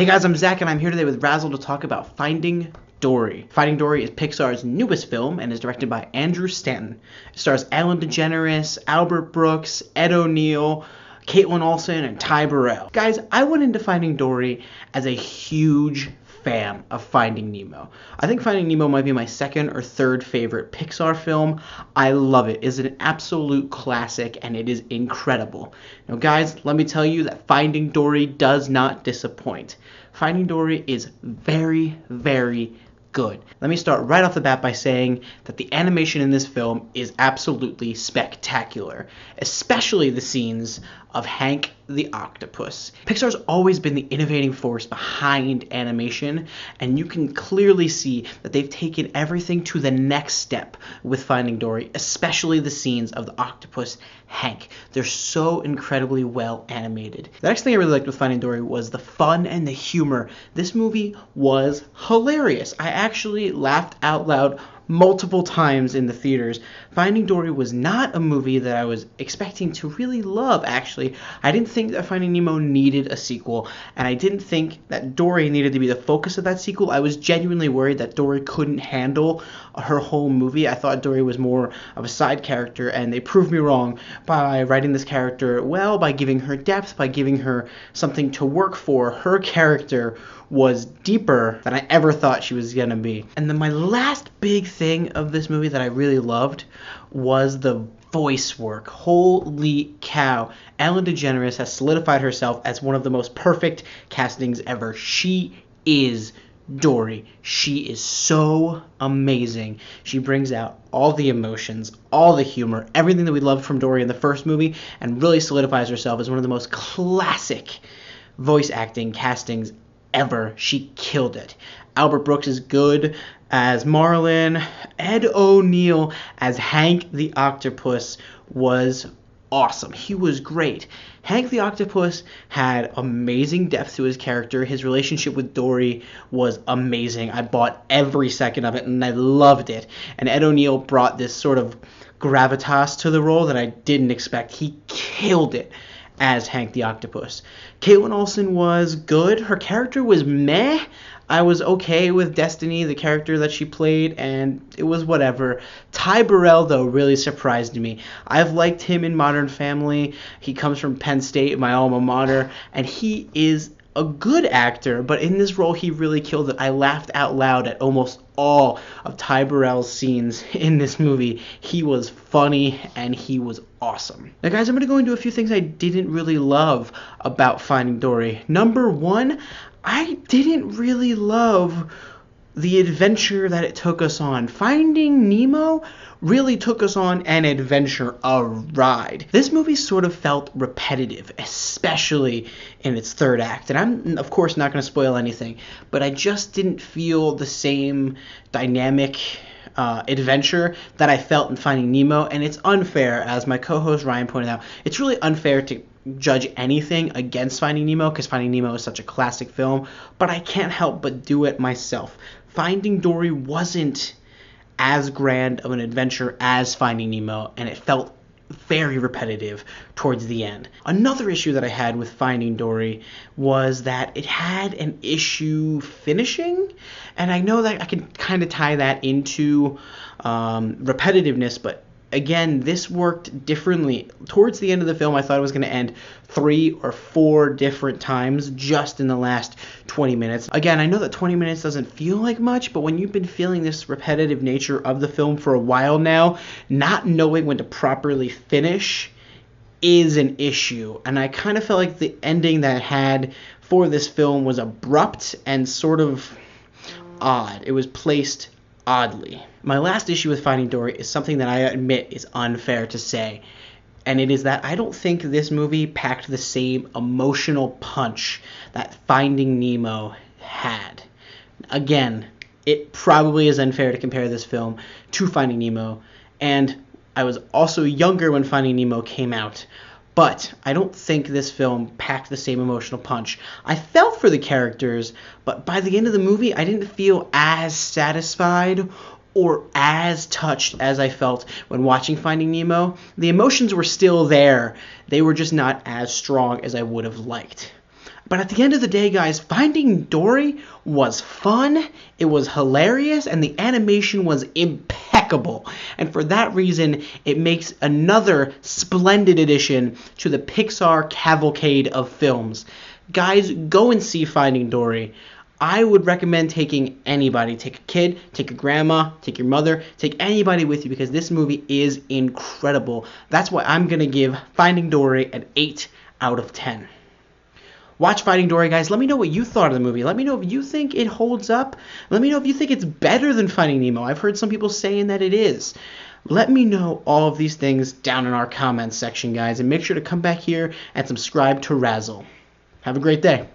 Hey guys, I'm Zach and I'm here today with RAZZLE to talk about Finding Dory. Finding Dory is Pixar's newest film and is directed by Andrew Stanton. It stars Ellen DeGeneres, Albert Brooks, Ed O'Neill, Kaitlin Olson, and Ty Burrell. Guys, I went into Finding Dory as a huge fan of Finding Nemo. I think Finding Nemo might be my second or third favorite Pixar film. I love it. It's an absolute classic and it is incredible. Now guys, let me tell you that Finding Dory does not disappoint. Finding Dory is very, very good. Let me start right off the bat by saying that the animation in this film is absolutely spectacular, especially the scenes of Hank the octopus. Pixar's always been the innovating force behind animation, and you can clearly see that they've taken everything to the next step with Finding Dory, especially the scenes of the octopus Hank. They're so incredibly well animated. The next thing I really liked with Finding Dory was the fun and the humor. This movie was hilarious. I actually laughed out loud multiple times in the theaters. Finding Dory was not a movie that I was expecting to really love, actually. I didn't think that Finding Nemo needed a sequel, and I didn't think that Dory needed to be the focus of that sequel. I was genuinely worried that Dory couldn't handle her whole movie. I thought Dory was more of a side character, and they proved me wrong by writing this character well, by giving her depth, by giving her something to work for. Her character was deeper than I ever thought she was gonna be. And then my last big thing of this movie that I really loved was the voice work. Holy cow. Ellen DeGeneres has solidified herself as one of the most perfect castings ever. She is Dory. She is so amazing. She brings out all the emotions, all the humor, everything that we loved from Dory in the first movie, and really solidifies herself as one of the most classic voice acting castings ever. She killed it. Albert Brooks is good as Marlin. Ed O'Neill as Hank the octopus was awesome. He was great. Hank the octopus had amazing depth to his character. His relationship with Dory was amazing. I bought every second of it and I loved it. And Ed O'Neill brought this sort of gravitas to the role that I didn't expect. He killed it as Hank the octopus. Kaitlin Olson was good. Her character was meh. I was okay with Destiny, the character that she played, and it was whatever. Ty Burrell, though, really surprised me. I've liked him in Modern Family. He comes from Penn State, my alma mater, and he is a good actor, but in this role he really killed it. I laughed out loud at almost all of Ty Burrell's scenes in this movie. He was funny and he was awesome. Now guys, I'm going to go into a few things I didn't really love about Finding Dory. Number one, I didn't really love the adventure that it took us on. Finding Nemo really took us on an adventure, a ride. This movie sort of felt repetitive, especially in its third act. And I'm, of course, not going to spoil anything, but I just didn't feel the same dynamic adventure that I felt in Finding Nemo. And it's unfair, as my co-host Ryan pointed out, it's really unfair to judge anything against Finding Nemo because Finding Nemo is such a classic film, but I can't help but do it myself. Finding Dory wasn't as grand of an adventure as Finding Nemo, and it felt very repetitive towards the end. Another issue that I had with Finding Dory was that it had an issue finishing, and I know that I can kind of tie that into repetitiveness, but again, this worked differently. Towards the end of the film, I thought it was going to end 3 or 4 different times just in the last 20 minutes. Again, I know that 20 minutes doesn't feel like much, but when you've been feeling this repetitive nature of the film for a while now, not knowing when to properly finish is an issue. And I kind of felt like the ending that it had for this film was abrupt and sort of odd. It was placed oddly. My last issue with Finding Dory is something that I admit is unfair to say, and it is that I don't think this movie packed the same emotional punch that Finding Nemo had. Again, it probably is unfair to compare this film to Finding Nemo, and I was also younger when Finding Nemo came out, but I don't think this film packed the same emotional punch. I felt for the characters, but by the end of the movie, I didn't feel as satisfied or as touched as I felt when watching Finding Nemo. The emotions were still there. They were just not as strong as I would have liked. But at the end of the day, guys, Finding Dory was fun, it was hilarious, and the animation was impeccable. And for that reason, it makes another splendid addition to the Pixar cavalcade of films. Guys, go and see Finding Dory. I would recommend taking anybody. Take a kid, take your grandma, take your mother, take anybody with you, because this movie is incredible. That's why I'm going to give Finding Dory an 8 out of 10. Watch Finding Dory, guys. Let me know what you thought of the movie. Let me know if you think it holds up. Let me know if you think it's better than Finding Nemo. I've heard some people saying that it is. Let me know all of these things down in our comments section, guys. And make sure to come back here and subscribe to RAZZLE. Have a great day.